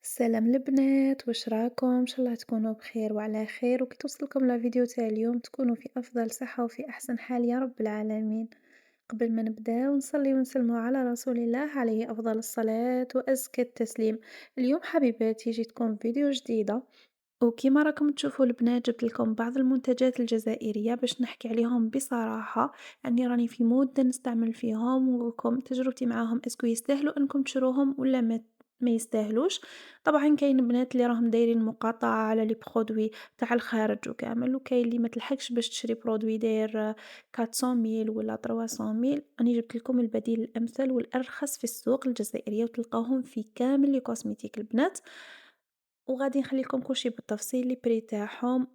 سلام البنات، واش راكم؟ ان شاء الله تكونوا بخير وعلى خير، وكي توصلكم لا فيديو تاع اليوم تكونوا في افضل صحة وفي احسن حال يا رب العالمين. قبل ما نبداو نصلي ونسلموا على رسول الله عليه افضل الصلاة وازكى التسليم. اليوم حبيباتي جيتكم فيديو جديدة، وكيما راكم تشوفوا البنات جبت لكم بعض المنتجات الجزائرية باش نحكي عليهم بصراحة. يعني راني في مدة نستعمل فيهم ونقولكم تجربتي معاهم اسكو يستاهلوا انكم تشروهم ولا ما يستاهلوش. طبعا كاين بنات اللي راهم دايرين مقاطعة على لي برودوي تاع الخارج وكامل، وكاين اللي ما تلحقش باش تشري برودوي داير 400 ميل ولا 300 ميل. راني جبت لكم البديل الامثل والارخص في السوق الجزائرية وتلقاوهم في كامل لي كوسميتيك البنات، وغادي نخلي لكم كل شي بالتفصيل لي بري تاعهم،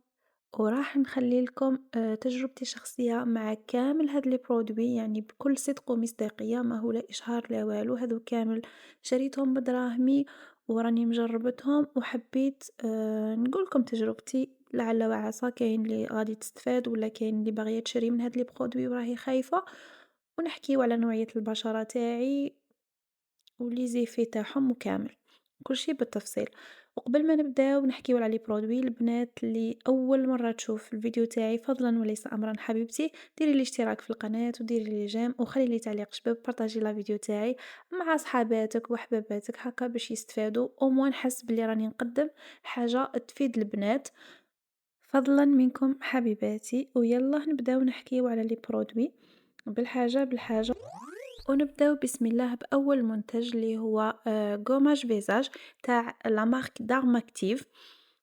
وراح نخلي لكم تجربتي الشخصية مع كامل هاد لي برودوي، يعني بكل صدق ومصداقية، ما هو لا إشهار لا والو. هادو كامل شريتهم بدراهمي وراني مجربتهم وحبيت نقول لكم تجربتي، لعل وعسى كاين اللي غادي تستفاد ولا كاين اللي باغيه تشري من هاد لي برودوي وراهي خايفة، ونحكيو على نوعية البشرة تاعي ولي زيفي تاعهم وكامل كل شي بالتفصيل. وقبل ما نبداو نحكيو على لي برودوي، البنات اللي اول مره تشوف الفيديو تاعي فضلا وليس امرا حبيبتي ديري لي اشتراك في القناه وديري لي جيم وخلي لي تعليق شباب، بارطاجي لا فيديو تاعي مع صحاباتك وحباباتك هكا باش يستفادوا او موان نحس بلي راني نقدم حاجه تفيد البنات. فضلا منكم حبيباتي، ويلا نبداو نحكيو على لي برودوي بالحاجه بالحاجه. ونبداو بسم الله بأول منتج اللي هو غوماج فيزاج تاع لا مارك دارماكتيف.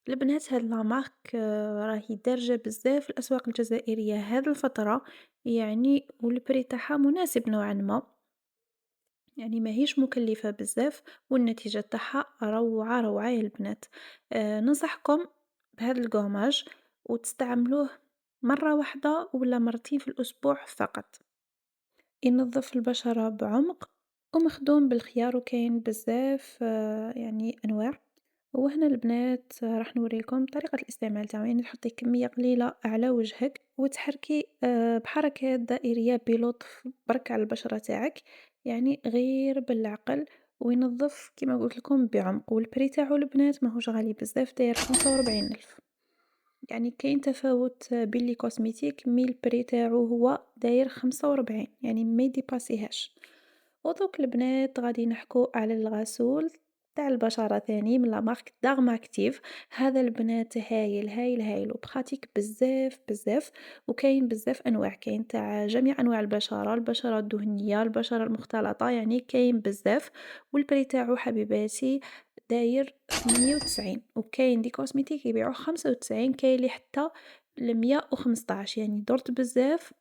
البنات هاد لا مارك راهي دارجة بزاف في الأسواق الجزائرية هاد الفترة، يعني والبري تاعها مناسب نوعا ما، يعني ماهيش مكلفة بزاف، والنتيجة تاعها روعة روعة يا البنات. ننصحكم بهذا الغوماج وتستعملوه مرة واحدة ولا مرتين في الأسبوع فقط. ينظف البشرة بعمق ومخدوم بالخيار، وكاين بزاف يعني أنواع. وهنا البنات راح نوريكم طريقة الاستعمال تاعو، يعني تحطي كمية قليلة على وجهك وتحركي بحركات دائرية بلطف برك على البشرة تاعك، يعني غير بالعقل، وينظف كما قلت لكم بعمق. والبري تاعو البنات ماهوش غالي بزاف، داير 45 ألف. يعني كاين تفاوت بين لي كوسميتيك مي البري تاعو هو داير 45، يعني ما يديباسيهاش. ودوك البنات غادي نحكو على الغسول تاع البشرة ثاني من لا مارك دارماكتيف. هذا البنات هايل هايل هايل وبخاتيك بزاف بزاف، وكاين بزاف انواع، كاين تاع جميع انواع البشرة، البشرة الدهنية، البشرة المختلطة، يعني كاين بزاف. والبري تاعو حبيباتي داير 98، وكاين دي كوسميتيك يبيعوه 95، كاين لي حتى ل115، يعني درت بزاف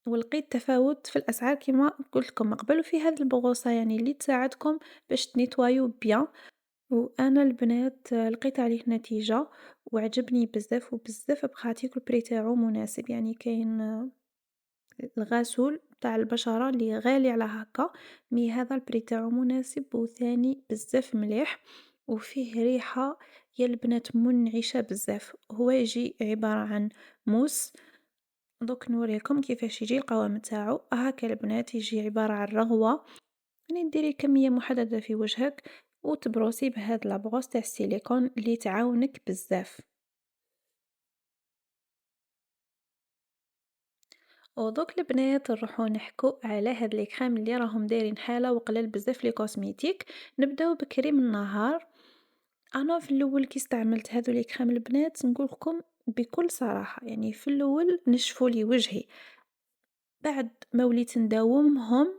ولقيت تفاوت في الأسعار كما قلت لكم من قبل. وفي هذه البغوصة يعني اللي تساعدكم باش تنيتوايو بيان، وأنا البنات لقيت عليه نتيجة وعجبني بزاف وبزاف بخاتيك، البري تاعو مناسب. يعني كاين الغسول تاع البشرة اللي غالي على هكا، مي هذا البري تاعو مناسب وثاني بزاف مليح، وفيه ريحة يا البنات منعشة بزاف. هو يجي عبارة عن موس، دوك نوريكم كيفاش يجي القوام تاعو هكا البنات، يجي عبارة عن رغوة، يعني ديري كمية محددة في وجهك وتبروسي بهاد لابغوس تاع السيليكون اللي تعاونك بزاف. ودوك البنات نروحو نحكو على هاد لي كريم اللي راهم دايرين حالة وقلال بزاف لي كوسميتيك. نبداو بكريم النهار. انا في الاول كي استعملت هادو لي كريم البنات نقولكم بكل صراحة، يعني في الاول نشفوا لي وجهي، بعد ما وليت نداومهم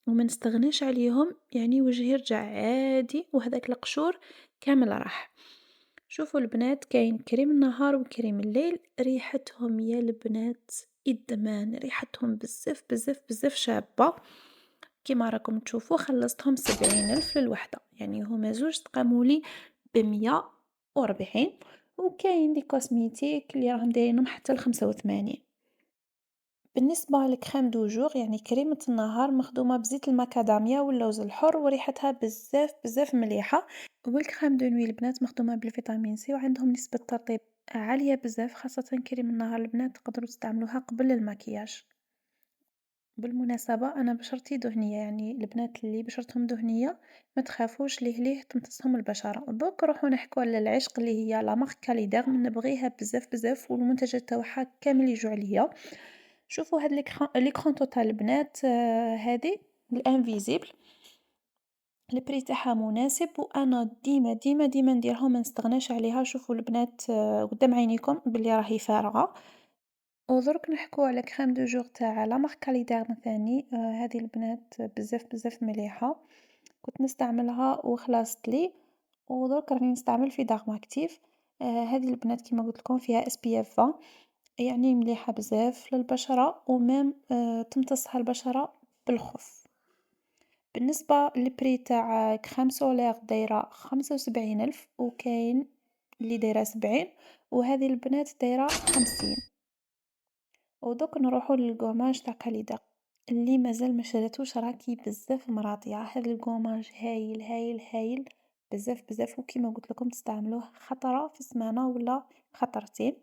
وما نستغناش عليهم يعني وجهي رجع عادي، وهذاك القشور كامل راح. شوفوا البنات كاين كريم النهار وكريم الليل، ريحتهم يا البنات إدمان، ريحتهم بزاف بزاف بزاف شابة. كيما راكم تشوفوا خلصتهم 70 ألف للوحدة، يعني هما زوج تقامولي ب140. وكاين دي كوسميتيك اللي راهم دايرينهم حتى ل85. بالنسبة لكريم دوجور يعني كريمة النهار مخدومة بزيت المكاداميا واللوز الحر وريحتها بزاف بزاف مليحة. والكريم دو نوي البنات مخدومة بالفيتامين سي وعندهم نسبة ترطيب عالية بزاف، خاصة كريم النهار البنات تقدروا تستعملوها قبل المكياج. بالمناسبة أنا بشرتي دهنية، يعني البنات اللي بشرتهم دهنية ما تخافوش ليه تمتصهم البشرة، دوك نروحو نحكو على العشق اللي هي لا مارك كاليدير، نبغيها بزاف بزاف والمنتجات تاوعها كامل يجوا عليا. شوفوا هاد ليكرون توتال البنات هادي الانفيزيبل، البري تاعها مناسب وأنا ديما نديرها ما نستغناش عليها. شوفوا البنات قدام عينيكم بلي راهي فارغة. ودرك نحكو على كريم دو جور تاع لا مارك كاليدير ثاني، هذه البنات بزاف مليحة، كنت نستعملها وخلاصت لي، ودرك راني نستعمل في دارماكتيف. هذه البنات كيما قلت لكم فيها SPF 20، يعني مليحة بزاف للبشرة ومام تمتصها البشرة بالخف. بالنسبة للبري تاع كريم سولير دايرة 75 ألف، وكاين اللي دايرة 70، وهذه البنات دايرة 50. ودوك نروحو للكوماج تاع كاليدا اللي مازال ما شراتوش، راكي بزاف مراضية. هذا الكوماج هايل بزاف وكيما قلت لكم تستعملوه خطرة في السمانة ولا خطرتين،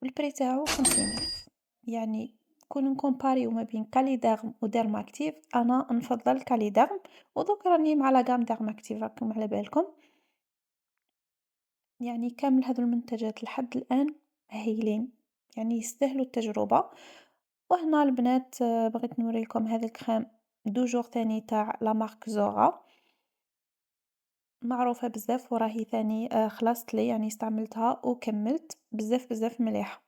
والبري تاعو 50 ألف. يعني كون نكومباريو ما بين كاليديرم و ديرماكتيف انا نفضل كاليديرم. ودوك راني مع لا غام ديرماكتيف راكم على بالكم، يعني كامل هذو المنتجات لحد الآن هايلين، يعني يستاهلوا التجربة. وهنا البنات بغيت نوريكم هذا الكريم دو جور تاني تاع لا مارك زورا، معروفة بزاف وراهي ثاني خلصت لي، يعني استعملتها وكملت بزاف مليحة.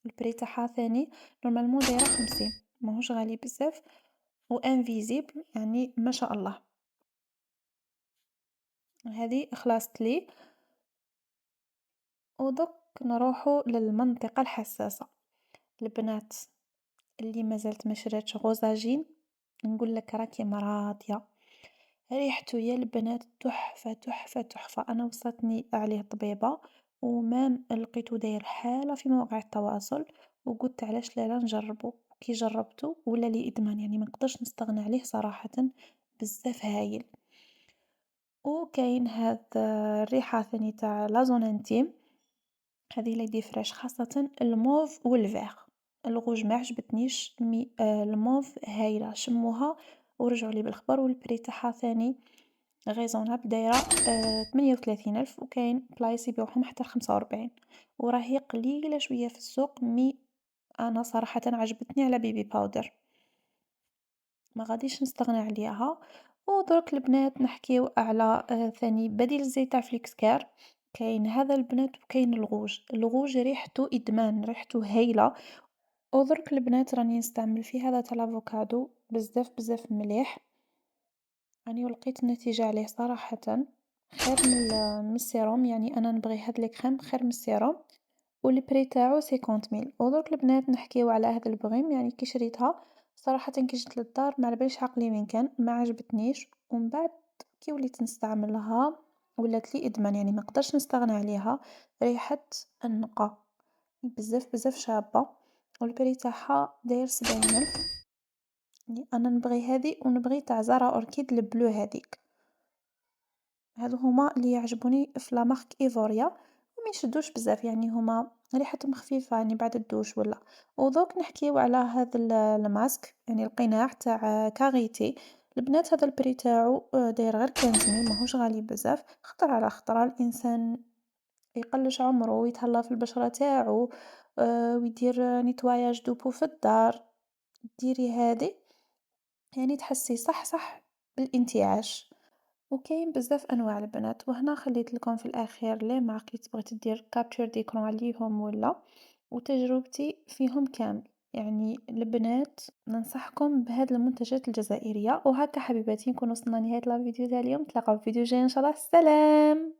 البري تاعها ثاني نورمالمون دايرة 50، ماهوش غالي بزاف وانفيزيبل، يعني ما شاء الله. هذه خلصت لي. ودوك نروحو للمنطقة الحساسة، البنات اللي مازالت ما شراتش غوزاجين نقول لك راكي مراضية. ريحته يا البنات تحفة. انا وصلتني عليه طبيبة ومام لقيته داير حالة في مواقع التواصل، وقلت علاش لا نجربه. كي جربته ولا لي ادمان، يعني ما نقدرش نستغنى عليه صراحة، بزاف هايل. وكاين هذا الريحة ثاني تاع لازون انتيم، هذه ليدي فريش خاصة الموف والفيغ. الغوج ما عجبتنيش مي الموف هايلة، شموها ورجعوا لي بالخبر. والبري تاعها ثاني غيزونابل دايرة 38 ألف، وكاين بلايص يبيعوهم حتى 45، وراهي قليلة شوية في السوق. مي أنا صراحة عجبتني على بيبي باودر، ما غاديش نستغنى عليها. ودرك البنات نحكيو على ثاني بديل الزيت تاع فليكس كار. كاين هذا البنات وكاين الغوج ريحته ادمان، ريحته هايله. ودرك البنات راني نستعمل فيه هذا تاع الافوكادو بزاف مليح، راني ولقيت النتيجه عليه صراحه خير من السيروم، يعني انا نبغي هاد لي كريم خير من السيروم. والبري تاعو 50 ميل. ودرك البنات نحكيو على هذا البغيم، يعني كي شريتها صراحة كي جيت للدار ما علاباليش عقلي وين كان، ما عجبتنيش. ومن بعد كي وليت نستعملها ولات لي ادمان، يعني ما نقدرش نستغنى عليها. ريحة النقا بزاف شابة، والبري تاعها داير 70 ألف. يعني انا نبغي هذه ونبغي تاع زارا اوركيد البلو هذيك، هادو هما اللي يعجبوني في لا مارك ايفوريا، وما يشدوش بزاف، يعني هما ريحتهم خفيفة يعني بعد الدوش ولا. ودوك نحكيو على هذا الماسك، يعني القناع تاع كاريتي. البنات هذا البري تاعو داير غير 15 ميل، ماهوش غالي بزاف، خطرة على خطرة الانسان يقلش عمره ويتهلا في البشرة تاعو، ويدير نيتواياج دوبو في الدار. ديري هذه يعني تحسي صح بالانتعاش. وكاين بزاف انواع البنات، وهنا خليت لكم في الاخير لي مارك اللي تبغي دير كابتشر ديكرون عليهم ولا، وتجربتي فيهم كامل. يعني البنات ننصحكم بهذه المنتجات الجزائريه. وهكا حبيباتي نكون وصلنا لنهايه الفيديو تاع اليوم، نتلاقاو في فيديو جاي ان شاء الله. سلام.